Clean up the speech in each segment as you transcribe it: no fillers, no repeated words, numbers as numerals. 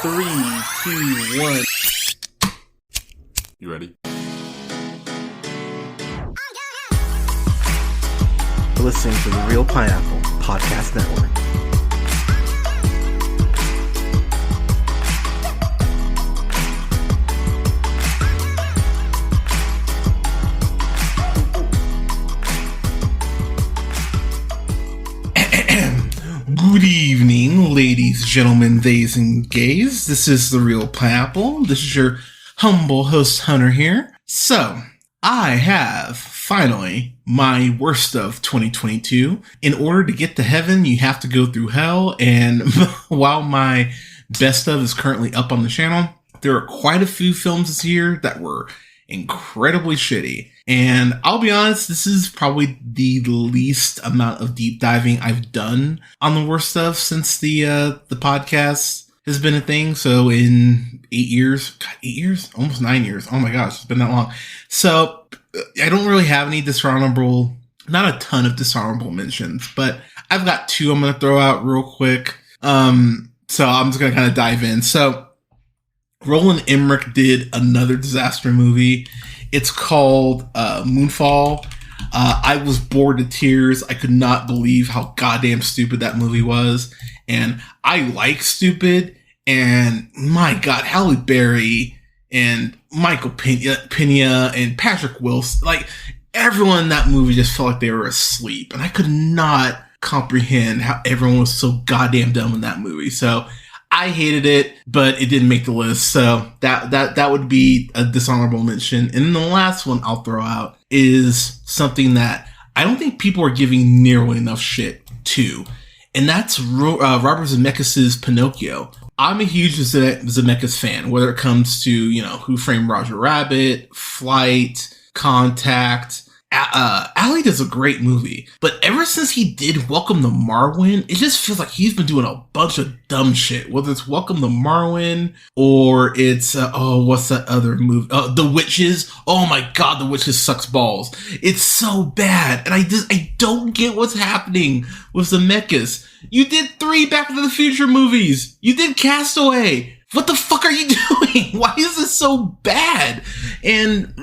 3, 2, 1. You ready? You're listening to the Real Pineapple Podcast Network. Good evening, ladies, gentlemen, theys, and gays. This is the Real Pineapple. This is your humble host, Hunter, here. So, I have, finally, my worst of 2022. In order to get to heaven, you have to go through hell, and while my best of is currently up on the channel, there are quite a few films this year that were incredibly shitty. And I'll be honest, this is probably the least amount of deep diving I've done on the worst stuff since the podcast has been a thing. So in 8 years, almost 9 years. Oh my gosh, it's been that long. So I don't really have any not a ton of dishonorable mentions, but I've got two I'm going to throw out real quick. So I'm just going to kind of dive in. So Roland Imrich did another disaster movie. It's called Moonfall. I was bored to tears. I could not believe how goddamn stupid that movie was. And I like stupid. And my God, Halle Berry and Michael Pena and Patrick Wilson, like everyone in that movie just felt like they were asleep. And I could not comprehend how everyone was so goddamn dumb in that movie. So I hated it, but it didn't make the list. So that would be a dishonorable mention. And then the last one I'll throw out is something that I don't think people are giving nearly enough shit to. And that's Robert Zemeckis' Pinocchio. I'm a huge Zemeckis fan, whether it comes to, Who Framed Roger Rabbit, Flight, Contact. Ali does a great movie, but ever since he did Welcome to Marwen, it just feels like he's been doing a bunch of dumb shit. Whether it's Welcome to Marwen or it's what's that other movie? The Witches. Oh my God, The Witches sucks balls. It's so bad, and I don't get what's happening with Zemeckis. You did 3 Back to the Future movies. You did Castaway. What the fuck are you doing? Why is this so bad? And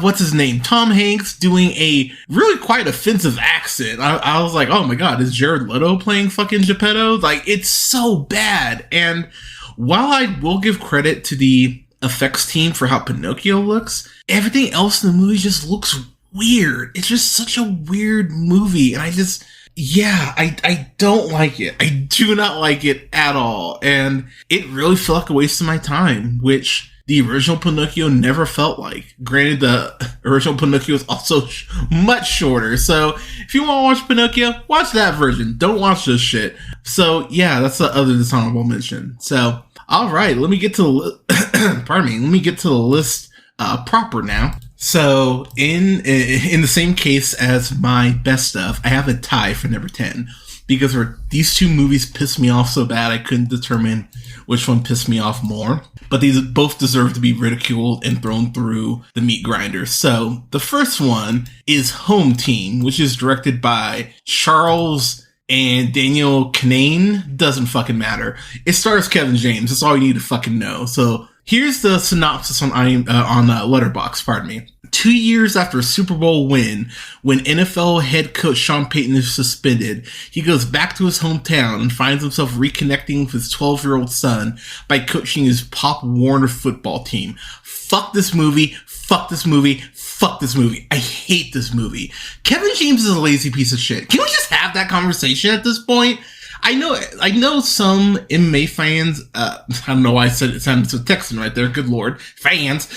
what's his name? Tom Hanks doing a really quite offensive accent. I was like, oh my God, is Jared Leto playing fucking Geppetto? Like, it's so bad. And while I will give credit to the effects team for how Pinocchio looks, everything else in the movie just looks weird. It's just such a weird movie. And I don't like it. I do not like it at all. And it really felt like a waste of my time, which the original Pinocchio never felt like. Granted, the original Pinocchio is also much shorter. So if you want to watch Pinocchio, watch that version. Don't watch this shit. So yeah, that's the other dishonorable mention. So, all right, let me get to the list proper now. So, in the same case as my best stuff, I have a tie for number 10. Because these two movies pissed me off so bad, I couldn't determine which one pissed me off more. But these both deserve to be ridiculed and thrown through the meat grinder. So, the first one is Home Team, which is directed by Charles and Daniel Kinane. Doesn't fucking matter. It stars Kevin James. That's all you need to fucking know. So, here's the synopsis on Letterboxd, pardon me. 2 years after a Super Bowl win, when NFL head coach Sean Payton is suspended, he goes back to his hometown and finds himself reconnecting with his 12-year-old son by coaching his Pop Warner football team. Fuck this movie. Fuck this movie. Fuck this movie. I hate this movie. Kevin James is a lazy piece of shit. Can we just have that conversation at this point? I know some MMA fans, I don't know why I said it sounded so Texan right there. Good Lord. Fans.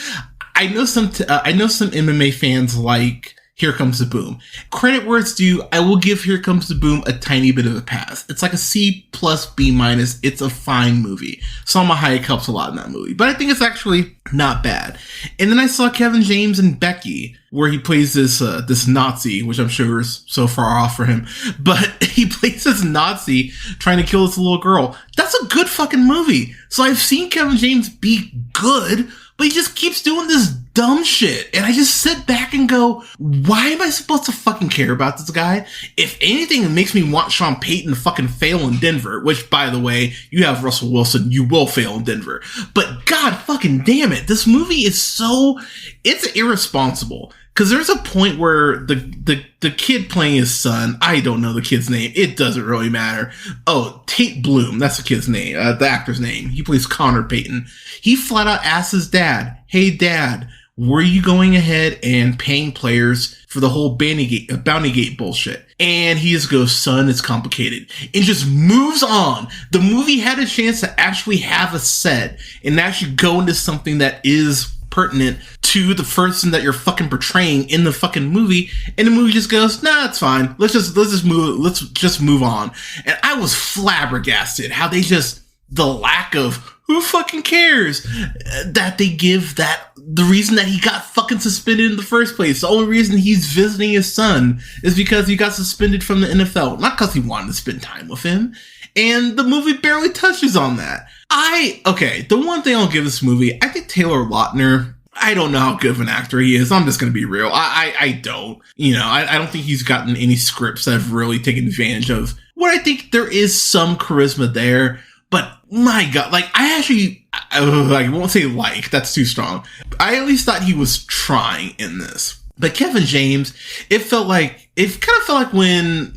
I know some MMA fans like Here Comes the Boom. Credit where it's due, I will give Here Comes the Boom a tiny bit of a pass. It's like a C+, B-. It's a fine movie. Salma Hayek helps a lot in that movie, but I think it's actually not bad. And then I saw Kevin James and Becky, where he plays this Nazi, which I'm sure is so far off for him, but he plays this Nazi trying to kill this little girl. That's a good fucking movie. So I've seen Kevin James be good, but he just keeps doing this dumb shit. And I just sit back and go, why am I supposed to fucking care about this guy? If anything, it makes me want Sean Payton to fucking fail in Denver, which, by the way, you have Russell Wilson, you will fail in Denver. But god fucking damn it, this movie is it's irresponsible. Because there's a point where the kid playing his son, I don't know the kid's name. It doesn't really matter. Oh, Tate Bloom, that's the kid's name, the actor's name. He plays Connor Payton. He flat out asks his dad, hey dad, were you going ahead and paying players for the whole Bounty Gate bullshit? And he just goes, son, it's complicated. And just moves on. The movie had a chance to actually have a set and actually go into something that is pertinent to the person that you're fucking portraying in the fucking movie, and the movie just goes, nah, it's fine. Let's just move on. And I was flabbergasted how the lack of who fucking cares that they give that the reason that he got fucking suspended in the first place. The only reason he's visiting his son is because he got suspended from the NFL, not because he wanted to spend time with him. And the movie barely touches on that. The one thing I'll give this movie, I think Taylor Lautner, I don't know how good of an actor he is. I'm just going to be real. I don't. I don't think he's gotten any scripts that have really taken advantage of what I think there is some charisma there. But my God, I won't say that's too strong. I at least thought he was trying in this. But Kevin James, it kind of felt like when,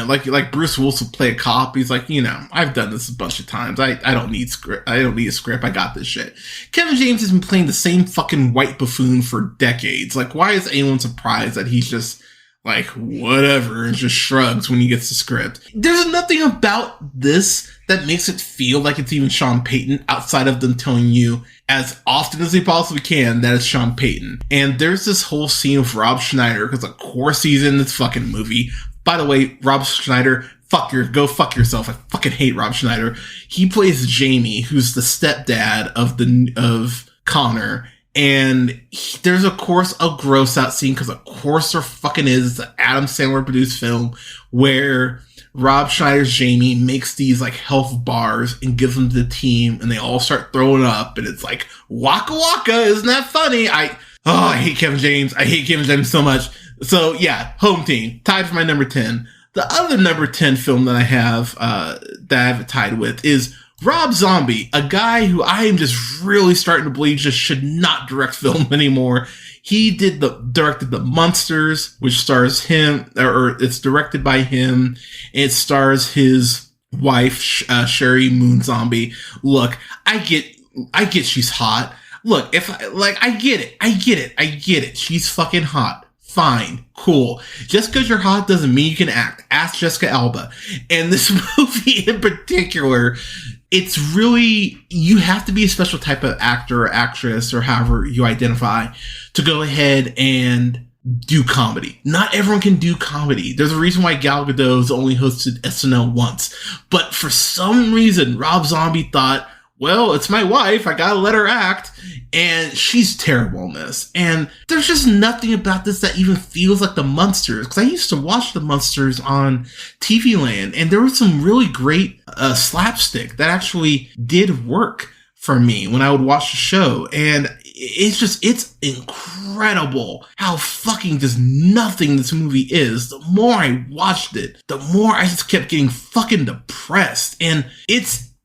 like Bruce Willis would play a cop. He's like, I've done this a bunch of times. I don't need script. I don't need a script. I got this shit. Kevin James has been playing the same fucking white buffoon for decades. Like, why is anyone surprised that he's just like, whatever, and just shrugs when he gets the script? There's nothing about this that makes it feel like it's even Sean Payton outside of them telling you as often as they possibly can that it's Sean Payton. And there's this whole scene of Rob Schneider, because of course he's in this fucking movie. By the way, Rob Schneider, go fuck yourself. I fucking hate Rob Schneider. He plays Jamie, who's the stepdad of Connor. And there's of course a gross out scene, because of course there fucking is. It's an Adam Sandler produced film where Rob Schneider's Jamie makes these like health bars and gives them to the team, and they all start throwing up, and it's like, waka waka, isn't that funny? I hate Kevin James. I hate Kevin James so much. So yeah, Home Team, tied for my number 10. The other number 10 film that I have tied with is Rob Zombie, a guy who I am just really starting to believe just should not direct film anymore. He directed The Munsters, which stars him, or it's directed by him. It stars his wife, Sherry Moon Zombie. Look, I get she's hot. Look, I get it. She's fucking hot. Fine, cool. Just because you're hot doesn't mean you can act. Ask Jessica Alba. And this movie in particular, it's really, you have to be a special type of actor or actress or however you identify to go ahead and do comedy. Not everyone can do comedy. There's a reason why Gal Gadot's only hosted SNL once. But for some reason, Rob Zombie thought, well, it's my wife, I gotta let her act. And she's terrible in this. And there's just nothing about this that even feels like The Munsters. Because I used to watch The Munsters on TV Land, and there was some really great slapstick that actually did work for me when I would watch the show. And it's incredible how fucking just nothing this movie is. The more I watched it, the more I just kept getting fucking depressed. And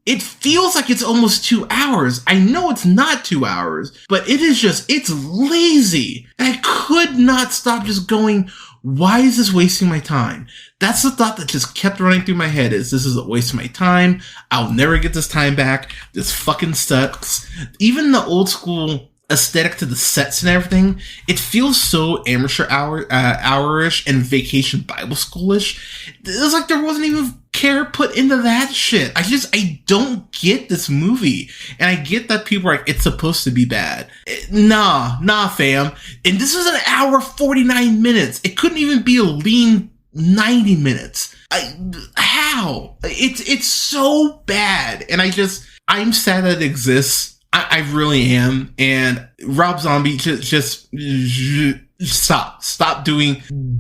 it feels like it's almost 2 hours. I know it's not 2 hours, but it's lazy. And I could not stop just going, why is this wasting my time? That's the thought that just kept running through my head, this is a waste of my time. I'll never get this time back. This fucking sucks. Even the old school aesthetic to the sets and everything, it feels so amateur hour-ish and Vacation Bible Schoolish. It was like there wasn't even care put into that shit. I don't get this movie. And I get that people are like, it's supposed to be bad. Nah, fam. And this is an hour 49 minutes. It couldn't even be a lean 90 minutes. How? It's so bad. And I'm sad that it exists. I really am. And Rob Zombie, just stop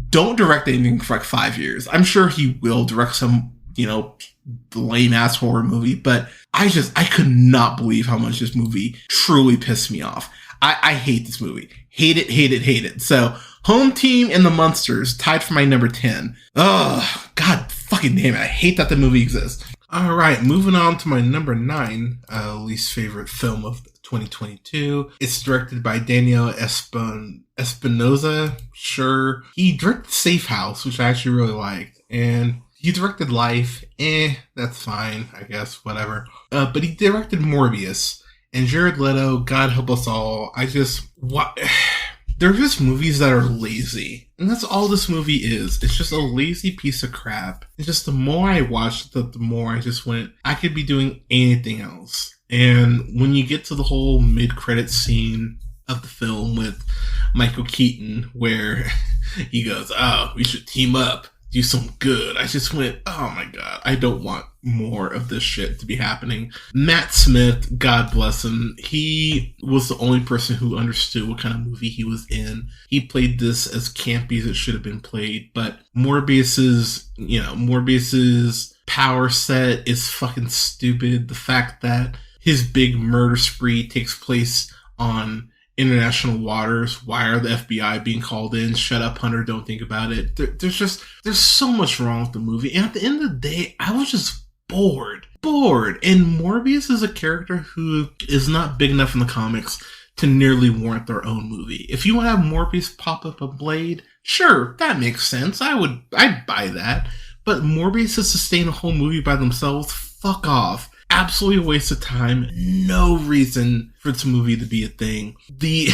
don't direct anything for like 5 years. I'm sure he will direct some, lame ass horror movie, but I could not believe how much this movie truly pissed me off. I hate this movie. Hate it, hate it, hate it. So, Home Team and the Munsters tied for my number 10. Oh, God fucking damn it. I hate that the movie exists. All right, moving on to my number 9 least favorite film of 2022. It's directed by Daniel Espinosa. Sure. He directed Safe House, which I actually really liked. And he directed Life. That's fine, I guess, whatever. But he directed Morbius. And Jared Leto, God help us all. They're just movies that are lazy. And that's all this movie is. It's just a lazy piece of crap. It's just the more I watched it, the more I just went, I could be doing anything else. And when you get to the whole mid-credit scene of the film with Michael Keaton, where he goes, oh, we should team up, do some good. I just went, oh my God, I don't want more of this shit to be happening. Matt Smith, God bless him, he was the only person who understood what kind of movie he was in. He played this as campy as it should have been played, but Morbius's power set is fucking stupid. The fact that his big murder spree takes place on international waters. Why are the FBI being called in? Shut up, Hunter. Don't think about it. There's so much wrong with the movie. And at the end of the day, I was just bored. And Morbius is a character who is not big enough in the comics to nearly warrant their own movie. If you want to have Morbius pop up a Blade, sure, that makes sense. I'd buy that. But Morbius to sustain a whole movie by themselves, fuck off. Absolutely a waste of time. No reason for this movie to be a thing. The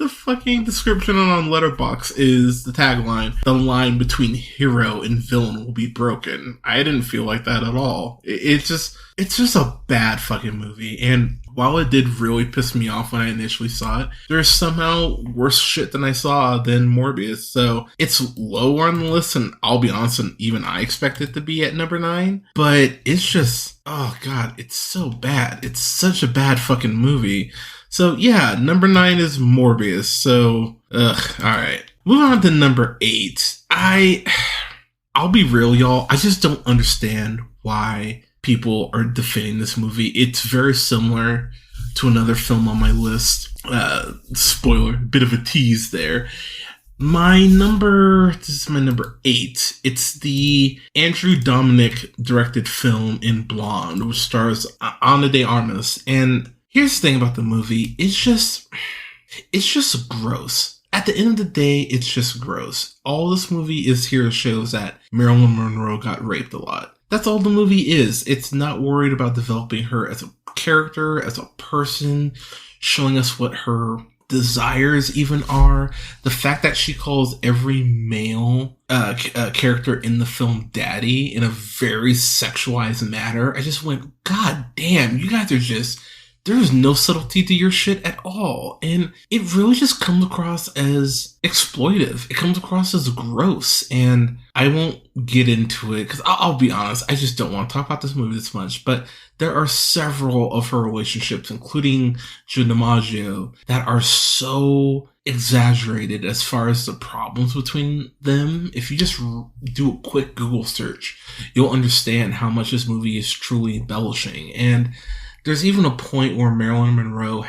fucking description on Letterboxd is the tagline: the line between hero and villain will be broken. I didn't feel like that at all. It's just a bad fucking movie. And while it did really piss me off when I initially saw it, there's somehow worse shit than I saw than Morbius. So it's lower on the list, and I'll be honest, and even I expect it to be at number 9. But it's just, oh God, it's so bad. It's such a bad fucking movie. So yeah, number 9 is Morbius. So, alright. Moving on to number 8. I'll be real, y'all. I just don't understand why people are defending this movie. It's very similar to another film on my list. Spoiler, bit of a tease there. This is my number 8. It's the Andrew Dominik directed film in Blonde, which stars Ana de Armas. And here's the thing about the movie. It's just gross. At the end of the day, it's just gross. All this movie is here shows that Marilyn Monroe got raped a lot. That's all the movie is. It's not worried about developing her as a character, as a person, showing us what her desires even are. The fact that she calls every male character in the film daddy in a very sexualized manner. I just went, God damn, you guys are just... There's no subtlety to your shit at all. And it really just comes across as exploitive. It comes across as gross. And I won't get into it because I'll be honest, I just don't want to talk about this movie this much. But there are several of her relationships, including Joe DiMaggio, that are so exaggerated as far as the problems between them. If you just do a quick Google search, you'll understand how much this movie is truly embellishing. And there's even a point where Marilyn Monroe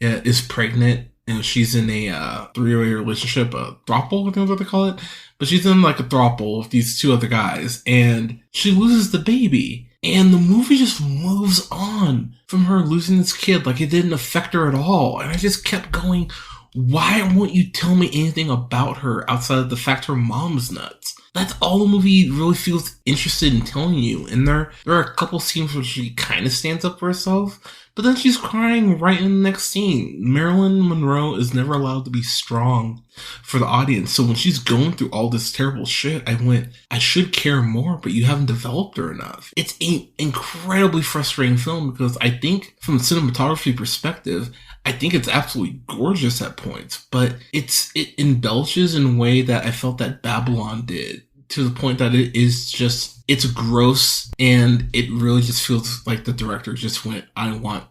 is pregnant and she's in a 3-way relationship, a throuple, I think that's what they call it. But she's in like a throuple with these 2 other guys, and she loses the baby. And the movie just moves on from her losing this kid like it didn't affect her at all. And I just kept going, why won't you tell me anything about her outside of the fact her mom's nuts? That's all the movie really feels interested in telling you. And there are a couple scenes where she kind of stands up for herself, but then she's crying right in the next scene. Marilyn Monroe is never allowed to be strong for the audience. So when she's going through all this terrible shit, I went, I should care more, but you haven't developed her enough. It's an incredibly frustrating film because I think from a cinematography perspective, I think it's absolutely gorgeous at points, but it embellishes in a way that I felt that Babylon did, to the point that it's gross, and it really just feels like the director just went,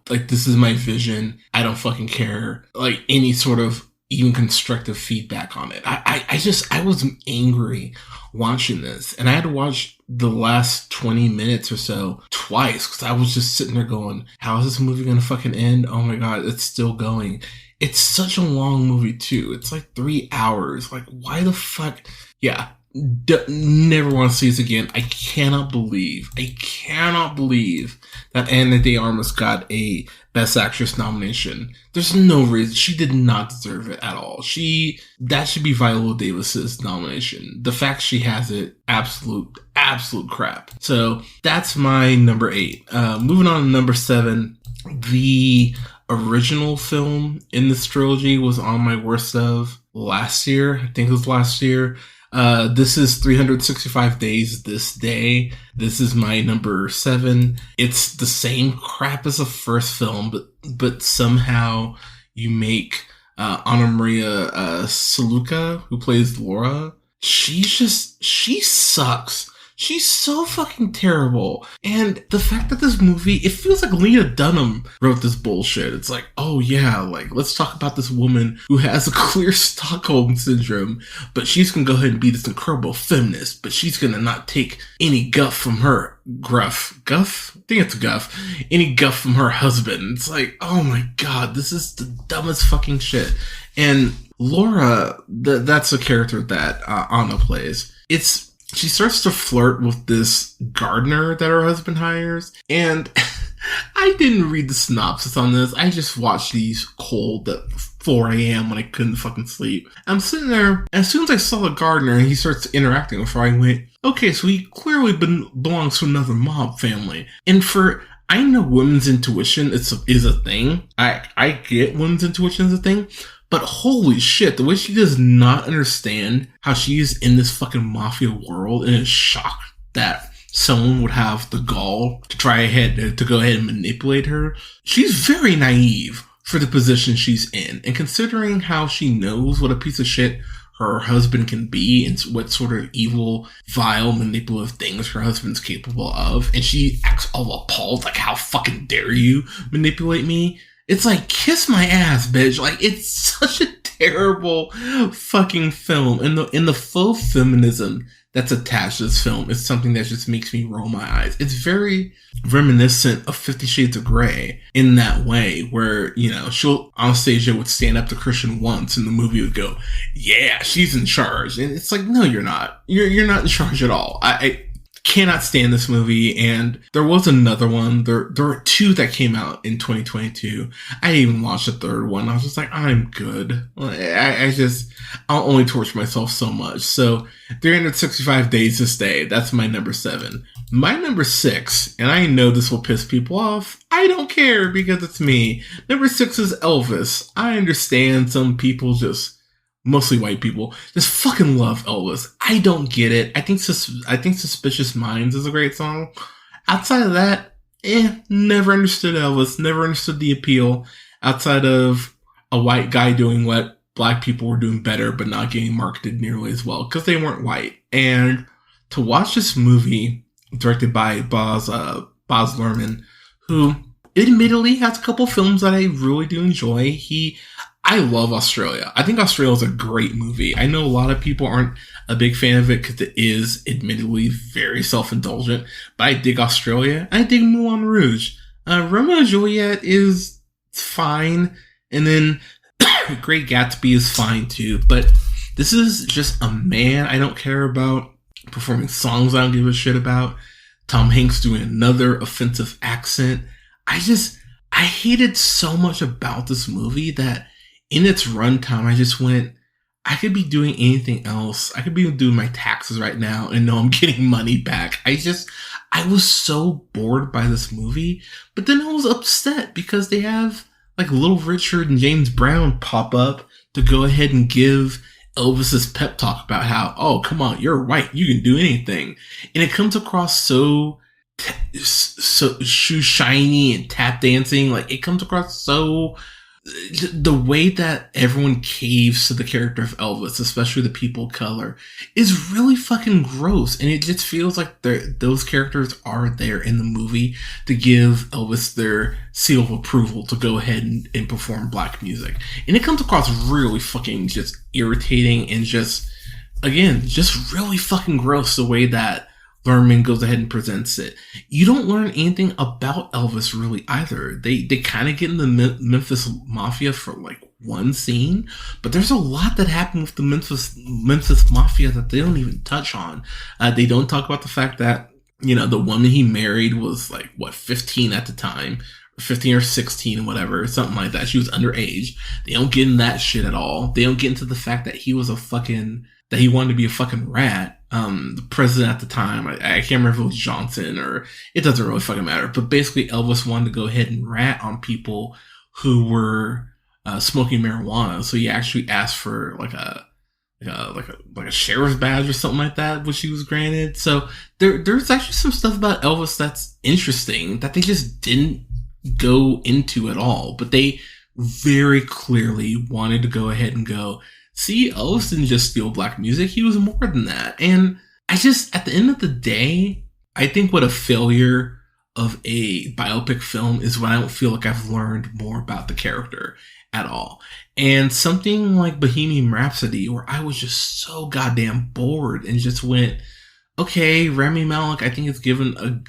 this is my vision, I don't fucking care, like any sort of even constructive feedback on it. I was angry watching this, and I had to watch the last 20 minutes or so twice because I was just sitting there going, how is this movie gonna fucking end? Oh my god, it's still going. It's such a long movie too. It's like 3 hours. Like, why the fuck? Yeah. Never want to see this again. I cannot believe that Ana de Armas got a Best Actress nomination. There's no reason. She did not deserve it at all. That should be Viola Davis's nomination. The fact she has it, absolute crap. So that's my number 8. Moving on to number 7, the original film in this trilogy was on my worst of last year. I think it was last year. This is 365 Days This Day. This is my number 7. It's the same crap as the first film, but somehow you make Ana Maria Saluka, who plays Laura. She sucks. She's so fucking terrible. And the fact that this movie, it feels like Lena Dunham wrote this bullshit. It's like, oh yeah, like, let's talk about this woman who has a clear Stockholm syndrome, but she's gonna go ahead and be this incredible feminist, but she's gonna not take any guff from her guff? I think it's guff. Any guff from her husband. It's like, oh my god, this is the dumbest fucking shit. And Laura, that's the character that Anna plays. She starts to flirt with this gardener that her husband hires. And I didn't read the synopsis on this. I just watched these cold at 4 a.m. when I couldn't fucking sleep. I'm sitting there. As soon as I saw the gardener and he starts interacting with her, I went, okay, so he clearly belongs to another mob family. And I know women's intuition is a thing. I get women's intuition is a thing. But holy shit, the way she does not understand how she is in this fucking mafia world and is shocked that someone would have the gall to go ahead and manipulate her. She's very naive for the position she's in. And considering how she knows what a piece of shit her husband can be and what sort of evil, vile, manipulative things her husband's capable of, and she acts all appalled, like, how fucking dare you manipulate me? It's like, kiss my ass, bitch. Like, it's such a terrible fucking film. And the faux feminism that's attached to this film is something that just makes me roll my eyes. It's very reminiscent of 50 Shades of Grey in that way, where, you know, Anastasia would stand up to Christian once and the movie would go, yeah, she's in charge. And it's like, no, you're not. You're not in charge at all. I cannot stand this movie. And there was another one. There were 2 that came out in 2022. I didn't even watch the third one. I was just like, I'm good. I'll only torture myself so much. So 365 Days This Day. That's my number 7. My number 6, and I know this will piss people off. I don't care because it's me. Number 6 is Elvis. I understand some people mostly white people, just fucking love Elvis. I don't get it. I think Suspicious Minds is a great song. Outside of that, never understood Elvis. Never understood the appeal. Outside of a white guy doing what black people were doing better, but not getting marketed nearly as well, because they weren't white. And to watch this movie, directed by Baz Luhrmann, who admittedly has a couple films that I really do enjoy. I love Australia. I think Australia is a great movie. I know a lot of people aren't a big fan of it because it is admittedly very self-indulgent, but I dig Australia. I dig Moulin Rouge. Romeo and Juliet is fine, and then Great Gatsby is fine too, but this is just a man I don't care about, performing songs I don't give a shit about, Tom Hanks doing another offensive accent. I hated so much about this movie that in its runtime, I just went, I could be doing anything else. I could be doing my taxes right now and know I'm getting money back. I was so bored by this movie, but then I was upset because they have like Little Richard and James Brown pop up to go ahead and give Elvis's pep talk about how, oh, come on, you're white. You can do anything. And it comes across so shoe shiny and tap dancing. Like, it comes across so the way that everyone caves to the character of Elvis, especially the people of color, is really fucking gross. And it just feels like those characters are there in the movie to give Elvis their seal of approval to go ahead and perform black music. And it comes across really fucking just irritating and just, again, just really fucking gross the way that Lerman goes ahead and presents it. You don't learn anything about Elvis really either. They kind of get in the Memphis Mafia for like one scene, but there's a lot that happened with the Memphis Mafia that they don't even touch on. They don't talk about the fact that, you know, the woman he married was like, 15 at the time, 15 or 16, whatever, something like that. She was underage. They don't get in that shit at all. They don't get into the fact that he was that he wanted to be a fucking rat. The president at the time, I can't remember if it was Johnson or it doesn't really fucking matter. But basically, Elvis wanted to go ahead and rat on people who were smoking marijuana. So he actually asked for like a sheriff's badge or something like that, which he was granted. So there's actually some stuff about Elvis that's interesting that they just didn't go into at all. But they very clearly wanted to go ahead and go, see, Elvis didn't just steal black music. He was more than that. And I just, at the end of the day, I think what a failure of a biopic film is when I don't feel like I've learned more about the character at all. And something like Bohemian Rhapsody, where I was just so goddamn bored and just went, okay, Rami Malek, I think, is given a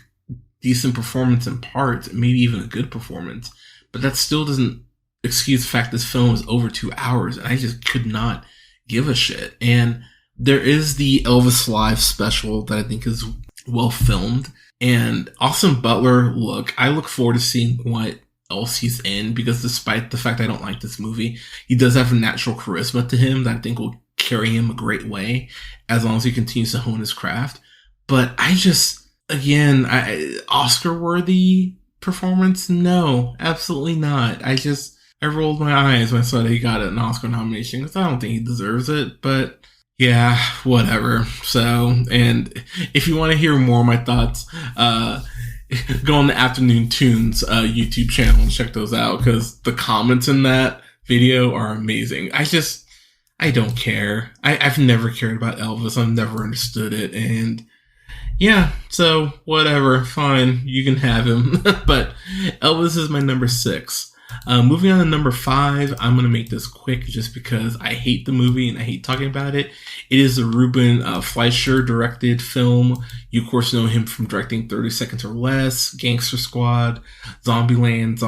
decent performance in parts, maybe even a good performance, but that still doesn't excuse the fact this film is over 2 hours, and I just could not give a shit. And there is the Elvis Live special that I think is well filmed. And Austin Butler, I look forward to seeing what else he's in, because despite the fact I don't like this movie, he does have a natural charisma to him that I think will carry him a great way as long as he continues to hone his craft. But I just, again, Oscar-worthy performance? No, absolutely not. I rolled my eyes when I saw that he got an Oscar nomination, because I don't think he deserves it, but yeah, whatever. So, and if you want to hear more of my thoughts, go on the Afternoon Tunes YouTube channel and check those out, because the comments in that video are amazing. I don't care. I've never cared about Elvis. I've never understood it, and yeah, so whatever, fine, you can have him. But Elvis is my number 6. Moving on to number 5, I'm going to make this quick just because I hate the movie and I hate talking about it. It is the Ruben Fleischer directed film. You, of course, know him from directing 30 Seconds or Less, Gangster Squad, Zombieland,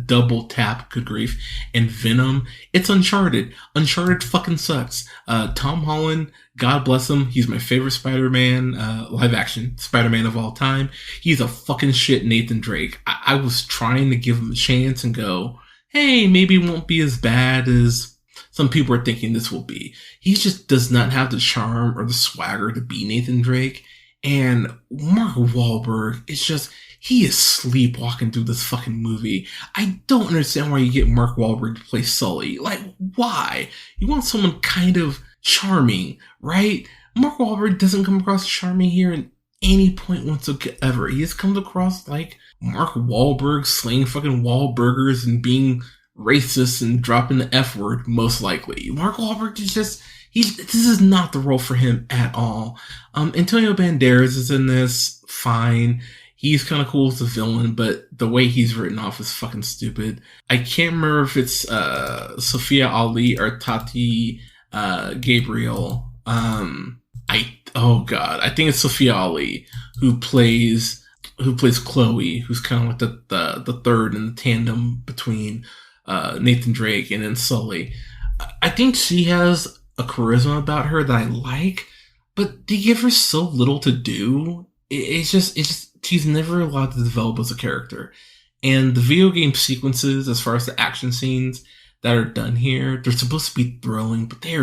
Double Tap, good grief, and Venom. It's Uncharted. Uncharted fucking sucks. Tom Holland, God bless him, he's my favorite Spider-Man, live action Spider-Man of all time. He's a fucking shit Nathan Drake. I was trying to give him a chance and go, hey, maybe it won't be as bad as some people are thinking this will be. He just does not have the charm or the swagger to be Nathan Drake. And Mark Wahlberg is just, he is sleepwalking through this fucking movie. I don't understand why you get Mark Wahlberg to play Sully. Like, why? You want someone kind of charming, right? Mark Wahlberg doesn't come across charming here in any point whatsoever. He just comes across like Mark Wahlberg slaying fucking Wahlburgers and being racist and dropping the F word, most likely. Mark Wahlberg is just, this is not the role for him at all. Antonio Banderas is in this, fine. He's kind of cool as a villain, but the way he's written off is fucking stupid. I can't remember if it's Sophia Ali or Tati Gabriel. I think it's Sophia Ali who plays Chloe, who's kind of like the third in the tandem between Nathan Drake and then Sully. I think she has a charisma about her that I like, but they give her so little to do. It's just she's never allowed to develop as a character. And the video game sequences, as far as the action scenes that are done here, they're supposed to be thrilling, but they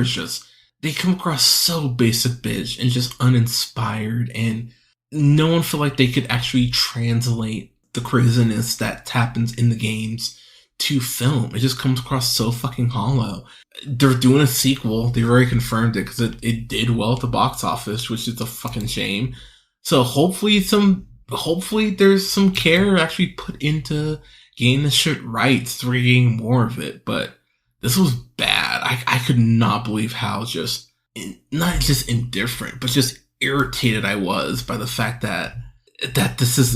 come across so basic bitch and just uninspired, and no one feel like they could actually translate the craziness that happens in the games to film. It just comes across so fucking hollow. They're doing a sequel. They've already confirmed it because it did well at the box office, which is a fucking shame. So hopefully there's some care actually put into getting the shit right, so we're getting more of it. But this was bad. I could not believe how not just indifferent, but just irritated I was by the fact that this is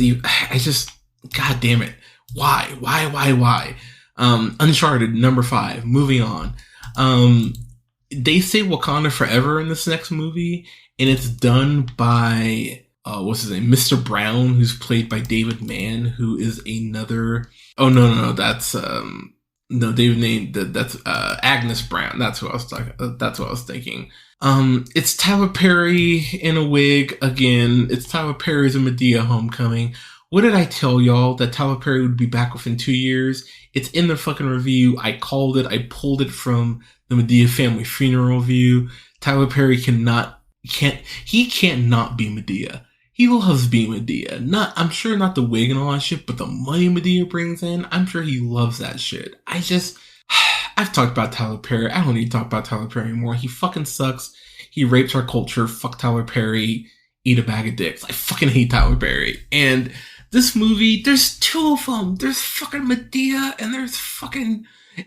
God damn it. Why? Uncharted, number 5, moving on. They say Wakanda Forever in this next movie, and it's done by, what's his name? Mr. Brown, who's played by David Mann, who is another, oh, no, that's, no, David Mann, that's, Agnes Brown. That's what I was thinking. It's Tyler Perry in a wig again. It's Tyler Perry's Medea Homecoming. What did I tell y'all? That Tyler Perry would be back within 2 years? It's in the fucking review. I called it. I pulled it from the Medea family funeral review. Tyler Perry can't not be Medea. He loves being Medea. I'm sure not the wig and all that shit, but the money Medea brings in, I'm sure he loves that shit. I've talked about Tyler Perry. I don't need to talk about Tyler Perry anymore. He fucking sucks. He rapes our culture. Fuck Tyler Perry. Eat a bag of dicks. I fucking hate Tyler Perry. And this movie, there's 2 of them. There's fucking Medea and there's fucking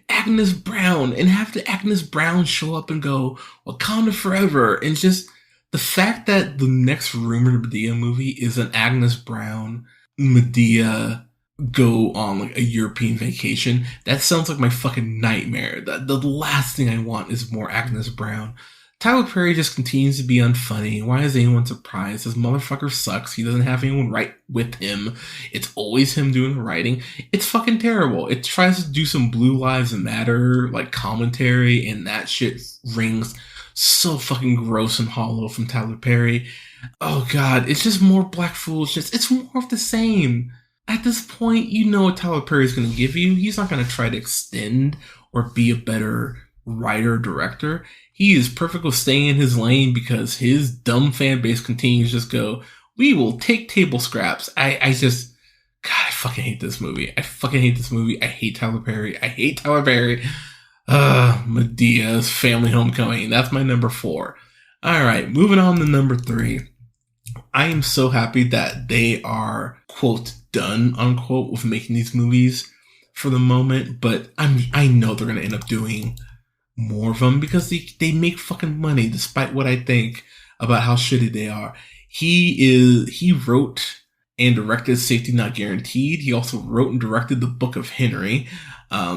Agnes Brown. And have the Agnes Brown show up and go, Wakanda Forever. And just the fact that the next rumored Medea movie is an Agnes Brown, Medea go on like a European vacation. That sounds like my fucking nightmare. The last thing I want is more Agnes Brown. Tyler Perry just continues to be unfunny. Why is anyone surprised? This motherfucker sucks. He doesn't have anyone write with him. It's always him doing the writing. It's fucking terrible. It tries to do some Blue Lives Matter like commentary, and that shit rings so fucking gross and hollow from Tyler Perry. Oh god, it's just more black foolishness. It's more of the same. At this point, you know what Tyler Perry is going to give you. He's not going to try to extend or be a better writer or director. He is perfect with staying in his lane because his dumb fan base continues to just go, we will take table scraps. God, I fucking hate this movie. I hate Tyler Perry. Medea's Family Homecoming. That's my number 4. Alright, moving on to number 3. I am so happy that they are, quote, done, unquote, with making these movies for the moment, but I know they're going to end up doing more of them because they make fucking money despite what I think about how shitty they are. He wrote and directed Safety Not Guaranteed. He also wrote and directed The Book of Henry.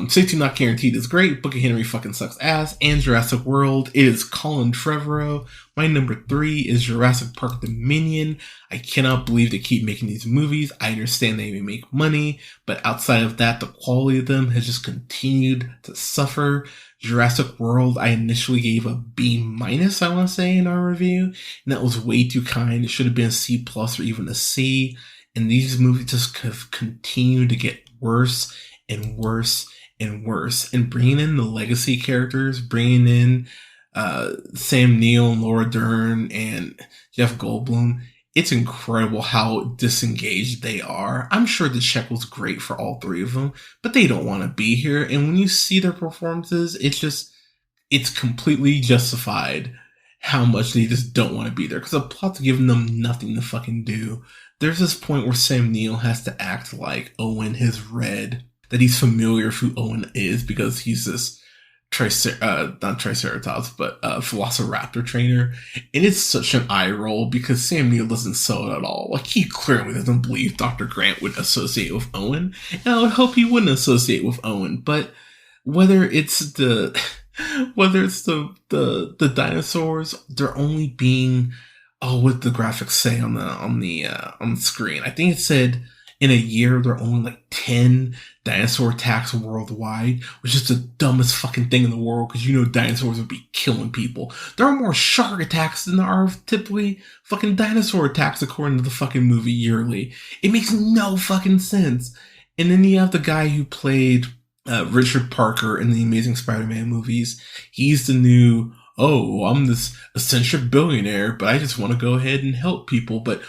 Safety Not Guaranteed is great. Book of Henry fucking sucks ass. And Jurassic World. It is Colin Trevorrow. My number 3 is Jurassic Park Dominion. I cannot believe they keep making these movies. I understand they may make money, but outside of that, the quality of them has just continued to suffer. Jurassic World, I initially gave a B-, I want to say, in our review, and that was way too kind. It should have been a C+ or even a C, and these movies just have continued to get worse and worse and worse. And bringing in the legacy characters, bringing in Sam Neill and Laura Dern and Jeff Goldblum, it's incredible how disengaged they are. I'm sure the check was great for all 3 of them, but they don't want to be here. And when you see their performances, it's completely justified how much they just don't want to be there because the plot's giving them nothing to fucking do. There's this point where Sam Neill has to act like Owen has read, that he's familiar with who Owen is because he's this not Triceratops, but Velociraptor trainer. And it's such an eye roll because Sam Neill doesn't sell it at all. Like, he clearly doesn't believe Dr. Grant would associate with Owen. And I would hope he wouldn't associate with Owen. But whether it's the dinosaurs, they're only being, what the graphics say on the screen. I think it said in a year, there are only like 10 dinosaur attacks worldwide, which is the dumbest fucking thing in the world because you know dinosaurs would be killing people. There are more shark attacks than there are typically fucking dinosaur attacks according to the fucking movie yearly. It makes no fucking sense. And then you have the guy who played Richard Parker in the Amazing Spider-Man movies. He's the new, I'm this eccentric billionaire, but I just want to go ahead and help people. But,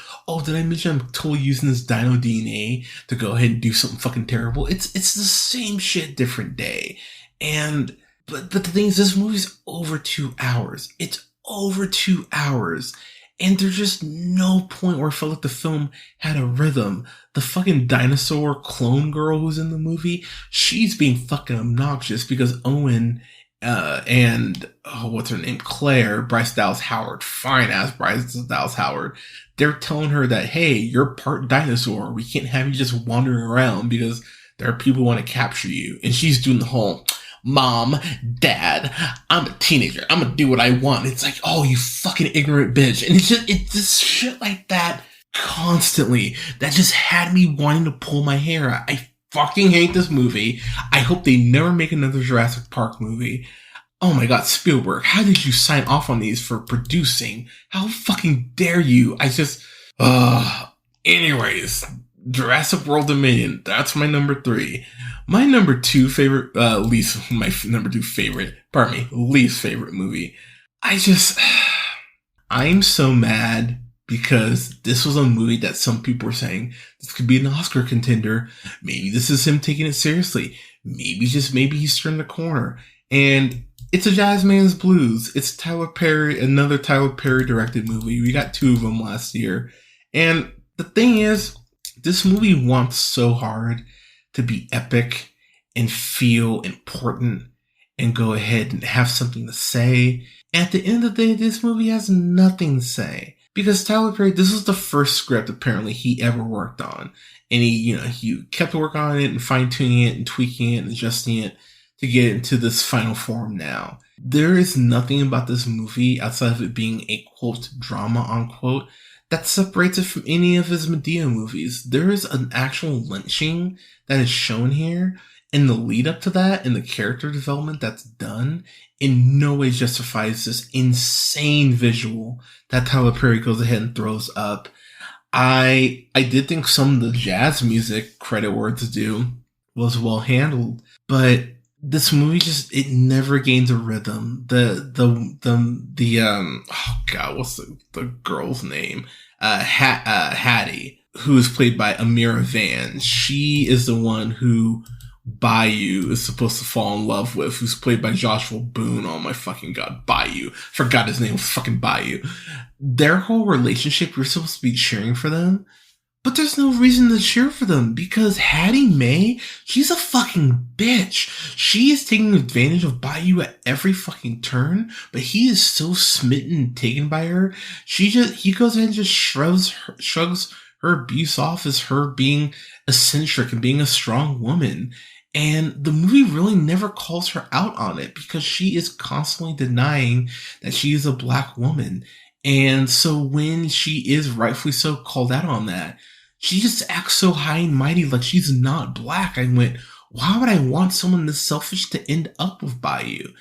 did I mention I'm totally using this dino DNA to go ahead and do something fucking terrible? It's the same shit, different day. But the thing is, this movie's over 2 hours. It's over 2 hours. And there's just no point where I felt like the film had a rhythm. The fucking dinosaur clone girl who's in the movie, she's being fucking obnoxious because Owen and what's her name? Claire, Bryce Dallas Howard, fine ass Bryce Dallas Howard. They're telling her that, hey, you're part dinosaur. We can't have you just wandering around because there are people who want to capture you. And she's doing the whole, Mom, Dad, I'm a teenager. I'm gonna do what I want. It's like, oh, you fucking ignorant bitch. And it's just shit like that constantly that just had me wanting to pull my hair out. I fucking hate this movie. I hope they never make another Jurassic Park movie. Oh my god, Spielberg, how did you sign off on these for producing? How fucking dare you? Anyways, Jurassic World Dominion, that's my number 3. My number 2 favorite, least favorite movie. I'm so mad because this was a movie that some people were saying this could be an Oscar contender. Maybe this is him taking it seriously. Maybe he's turned the corner. And it's a Jazz Man's Blues. It's another Tyler Perry directed movie. We got 2 of them last year. And the thing is, this movie wants so hard to be epic and feel important and go ahead and have something to say. At the end of the day, this movie has nothing to say. Because Tyler Perry, this was the first script apparently he ever worked on. And he kept working on it and fine-tuning it and tweaking it and adjusting it to get it into this final form now. There is nothing about this movie outside of it being a quote drama unquote that separates it from any of his Medea movies. There is an actual lynching that is shown here, and the lead up to that and the character development that's done in no way justifies this insane visual that Tyler Perry goes ahead and throws up. I did think some of the jazz music, credit where it's due, was well handled, but this movie it never gains a rhythm. What's the girl's name? Hattie, who is played by Amira Van. She is the one who Bayou is supposed to fall in love with, who's played by Joshua Boone. Oh my fucking god, Bayou. Forgot his name was fucking Bayou. Their whole relationship, you're supposed to be cheering for them. But there's no reason to cheer for them because Hattie Mae, she's a fucking bitch. She is taking advantage of Bayou at every fucking turn, but he is so smitten and taken by her. He goes ahead and just shrugs her abuse off as her being eccentric and being a strong woman. And the movie really never calls her out on it because she is constantly denying that she is a black woman. And so when she is rightfully so called out on that, she just acts so high and mighty like she's not black. I went, why would I want someone this selfish to end up with Bayou?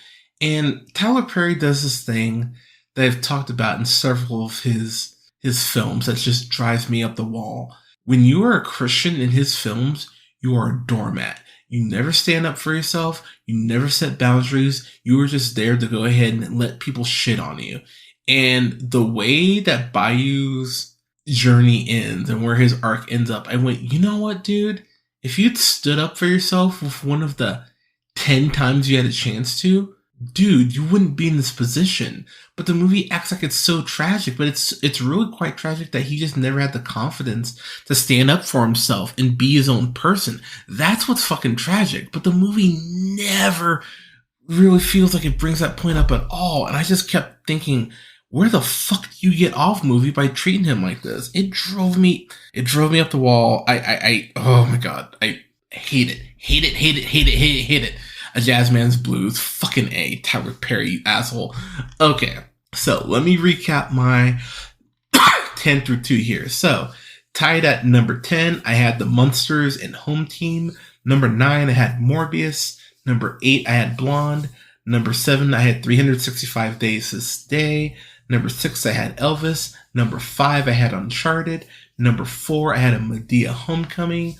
And Tyler Perry does this thing that I've talked about in several of his films that just drives me up the wall. When you are a Christian in his films, you are a doormat. You never stand up for yourself. You never set boundaries. You are just there to go ahead and let people shit on you. And the way that Bayou's journey ends and where his arc ends up, I went, you know what, dude? If you'd stood up for yourself with one of the 10 times you had a chance to, dude, you wouldn't be in this position. But the movie acts like it's so tragic, but it's really quite tragic that he just never had the confidence to stand up for himself and be his own person. That's what's fucking tragic. But the movie never really feels like it brings that point up at all. And I just kept thinking, where the fuck do you get off, movie, by treating him like this? It drove me up the wall. Oh my god. I hate it. Hate it. A Jazz Man's Blues. Fucking A. Tyler Perry, you asshole. Okay. So let me recap my 10 through 2 here. So tied at number 10, I had The Munsters and Home Team. Number 9, I had Morbius. Number 8, I had Blonde. Number 7, I had 365 Days This Day. Number 6, I had Elvis. Number 5, I had Uncharted. Number 4, I had a Medea Homecoming.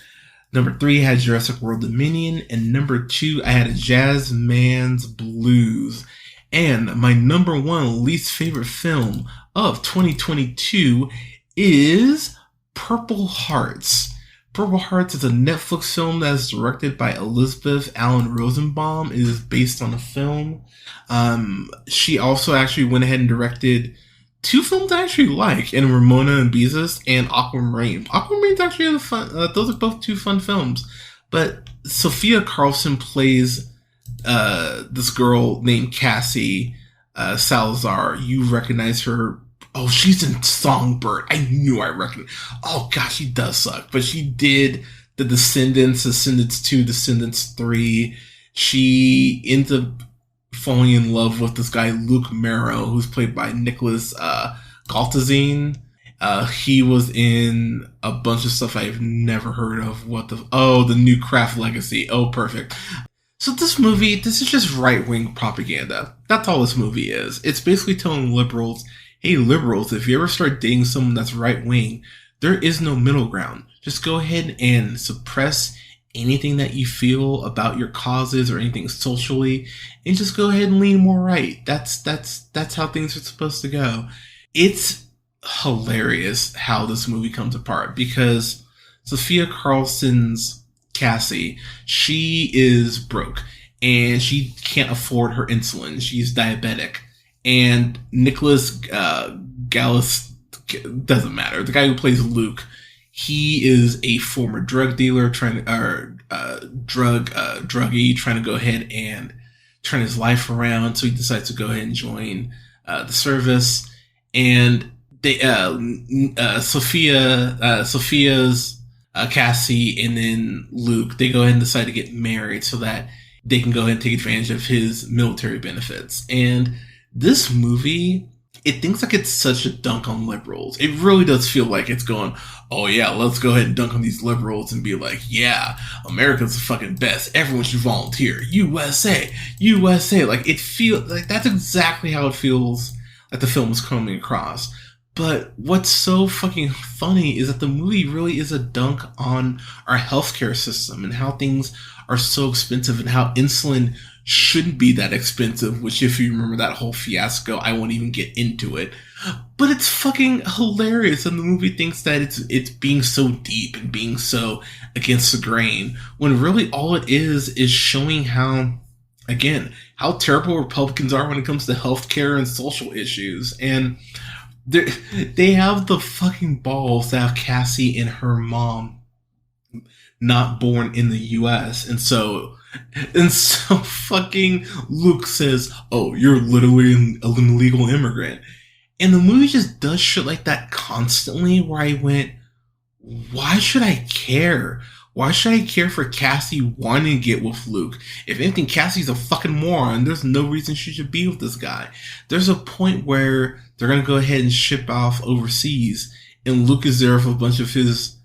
Number 3, I had Jurassic World Dominion. And number 2, I had a Jazz Man's Blues. And my number 1 least favorite film of 2022 is Purple Hearts. Purple Hearts is a Netflix film that is directed by Elizabeth Allen Rosenbaum. It is based on a film. She also actually went ahead and directed two films I actually like, and Ramona and Beezus and Aquamarine. Aquamarine's actually a fun. Those are both two fun films. But Sophia Carlson plays this girl named Cassie Salazar. You recognize her. Oh, she's in Songbird. I knew I recognized. Oh gosh, she does suck. But she did The Descendants, Descendants 2, Descendants 3. She ends up falling in love with this guy, Luke Marrow, who's played by Nicholas Galtazine. He was in a bunch of stuff I've never heard of. The New Craft Legacy. Oh, perfect. So this is just right-wing propaganda. That's all this movie is. It's basically telling liberals, hey, liberals, if you ever start dating someone that's right-wing, there is no middle ground. Just go ahead and suppress anything that you feel about your causes or anything socially, and just go ahead and lean more right. That's how things are supposed to go. It's hilarious how this movie comes apart, because Sophia Carlson's Cassie, she is broke and she can't afford her insulin. She's diabetic. And Nicholas Gallus, doesn't matter, the guy who plays Luke, he is a former drug dealer druggie trying to go ahead and turn his life around. So he decides to go ahead and join the service. And they Sophia's Cassie and then Luke, they go ahead and decide to get married so that they can go ahead and take advantage of his military benefits. And this movie, it thinks like it's such a dunk on liberals. It really does feel like it's going, oh yeah, let's go ahead and dunk on these liberals and be like, yeah, America's the fucking best. Everyone should volunteer. USA, USA. Like, it feels like that's exactly how it feels like the film is coming across. But what's so fucking funny is that the movie really is a dunk on our healthcare system and how things are so expensive and how insulin shouldn't be that expensive, which, if you remember that whole fiasco, I won't even get into it. But it's fucking hilarious, and the movie thinks that it's being so deep and being so against the grain, when really all it is showing how, again, how terrible Republicans are when it comes to healthcare and social issues. And they have the fucking balls to have Cassie and her mom not born in the US. And so fucking Luke says, oh, you're literally an illegal immigrant. And the movie just does shit like that constantly, where I went, why should I care? Why should I care for Cassie wanting to get with Luke? If anything, Cassie's a fucking moron. There's no reason she should be with this guy. There's a point where they're going to go ahead and ship off overseas, and Luke is there with a bunch of his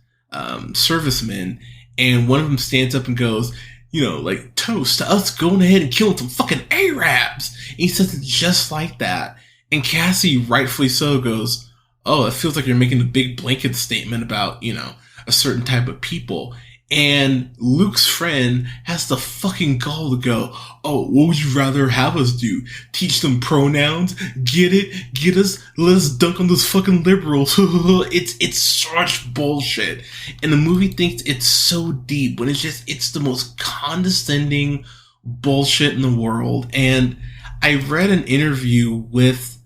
servicemen, and one of them stands up and goes, you know, like, toast to us going ahead and killing some fucking Arabs. And he says it just like that. And Cassie, rightfully so, goes, oh, it feels like you're making a big blanket statement about, you know, a certain type of people. And Luke's friend has the fucking gall to go, oh, what would you rather have us do? Teach them pronouns? Get it? Get us? Let us dunk on those fucking liberals. It's such bullshit. And the movie thinks it's so deep when it's the most condescending bullshit in the world. And I read an interview with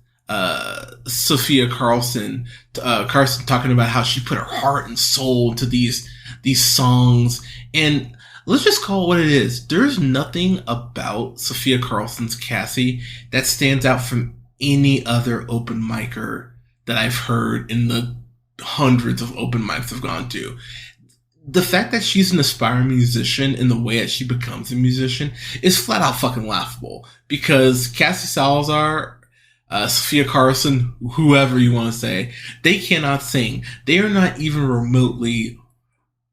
Sophia Carlson talking about how she put her heart and soul into these songs, and let's just call it what it is. There's nothing about Sophia Carlson's Cassie that stands out from any other open micer that I've heard in the hundreds of open mics I've gone to. The fact that she's an aspiring musician and the way that she becomes a musician is flat out fucking laughable, because Cassie Salazar, Sophia Carlson, whoever you want to say, they cannot sing. They are not even remotely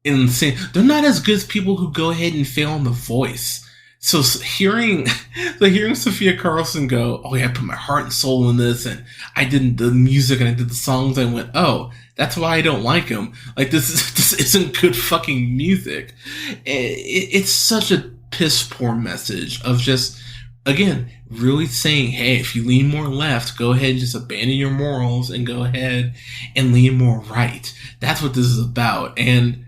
insane. They're not as good as people who go ahead and fail on The Voice. So hearing Sophia Carlson go, oh yeah, I put my heart and soul in this, and I did the music and I did the songs, I went, oh, that's why I don't like them. Like, this isn't good fucking music. It's such a piss poor message of just, again, really saying, hey, if you lean more left, go ahead and just abandon your morals and go ahead and lean more right. That's what this is about. And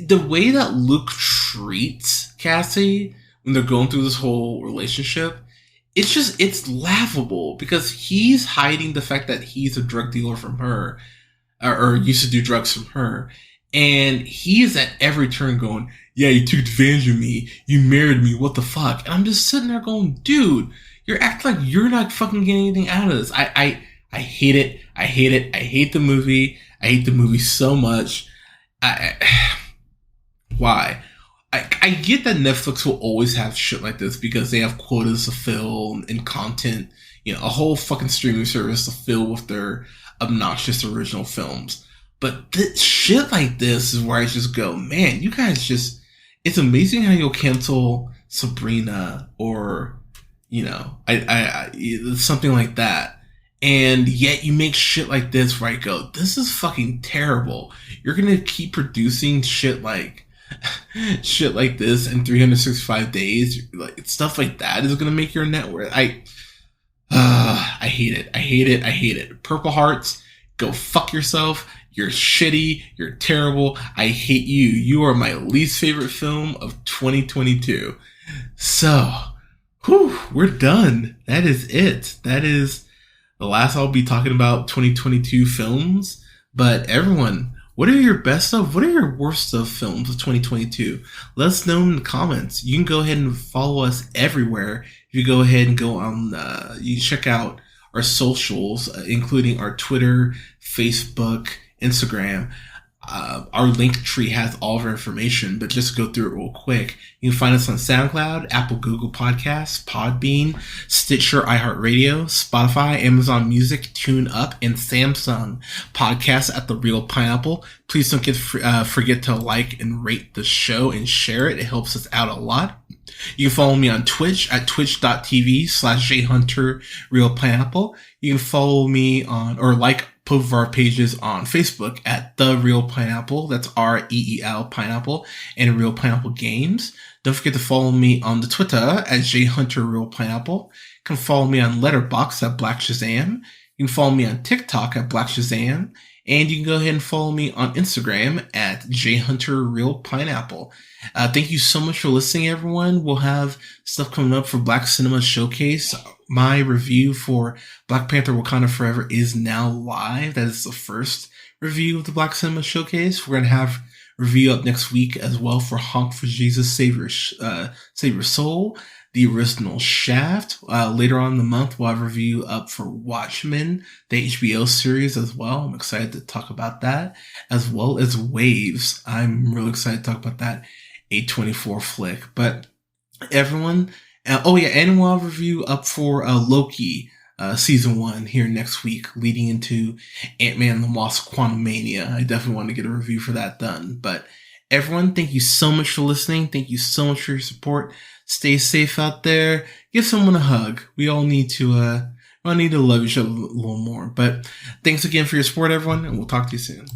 the way that Luke treats Cassie when they're going through this whole relationship it's laughable because he's hiding the fact that he's a drug dealer from her, or used to do drugs from her. And he is at every turn going, yeah, you took advantage of me. You married me. What the fuck? And I'm just sitting there going, dude, you're acting like you're not fucking getting anything out of this. I hate it. I hate it. I hate the movie. I hate the movie so much. Why? I get that Netflix will always have shit like this because they have quotas to fill and content, a whole fucking streaming service to fill with their obnoxious original films. But shit like this is where I just go, man, you guys it's amazing how you'll cancel Sabrina or, something like that. And yet you make shit like this where I go, this is fucking terrible. You're going to keep producing shit like this in 365 days. Like stuff like that is going to make your net worth. I hate it. I hate it. I hate it. Purple Hearts, go fuck yourself. You're shitty. You're terrible. I hate you. You are my least favorite film of 2022. So, we're done. That is it. That is the last I'll be talking about 2022 films. But everyone, what are your best of? What are your worst of films of 2022? Let us know in the comments. You can go ahead and follow us everywhere. If you go ahead and go on, you check out our socials, including our Twitter, Facebook, Instagram. Our link tree has all of our information, but just go through it real quick. You can find us on SoundCloud, Apple, Google Podcasts, Podbean, Stitcher, iHeartRadio, Spotify, Amazon Music, TuneUp, and Samsung Podcasts at The Real Pineapple. Please don't forget to like and rate the show and share it. It helps us out a lot. You can follow me on Twitch at twitch.tv/jhunterrealpineapple. You can follow me on, or like both of our pages on Facebook at The Real Pineapple. That's REEL Pineapple, and Real Pineapple Games. Don't forget to follow me on the Twitter at jhunterrealpineapple. You can follow me on Letterboxd at Black Shazam. You can follow me on TikTok at Black Shazam. And you can go ahead and follow me on Instagram at jhunterrealpineapple. Thank you so much for listening, everyone. We'll have stuff coming up for Black Cinema Showcase. My review for Black Panther Wakanda Forever is now live. That is the first review of the Black Cinema Showcase. We're going to have a review up next week as well for Honk for Jesus, Save Your Soul, the original Shaft. Later on in the month, we'll have a review up for Watchmen, the HBO series as well. I'm excited to talk about that, as well as Waves. I'm really excited to talk about that A24 flick. But everyone, and we'll have a review up for Loki season 1 here next week, leading into Ant-Man and the Wasp: Quantumania. I definitely want to get a review for that done. But everyone, thank you so much for listening. Thank you so much for your support. Stay safe out there. Give someone a hug. We all need to love each other a little more. But thanks again for your support, everyone, and we'll talk to you soon.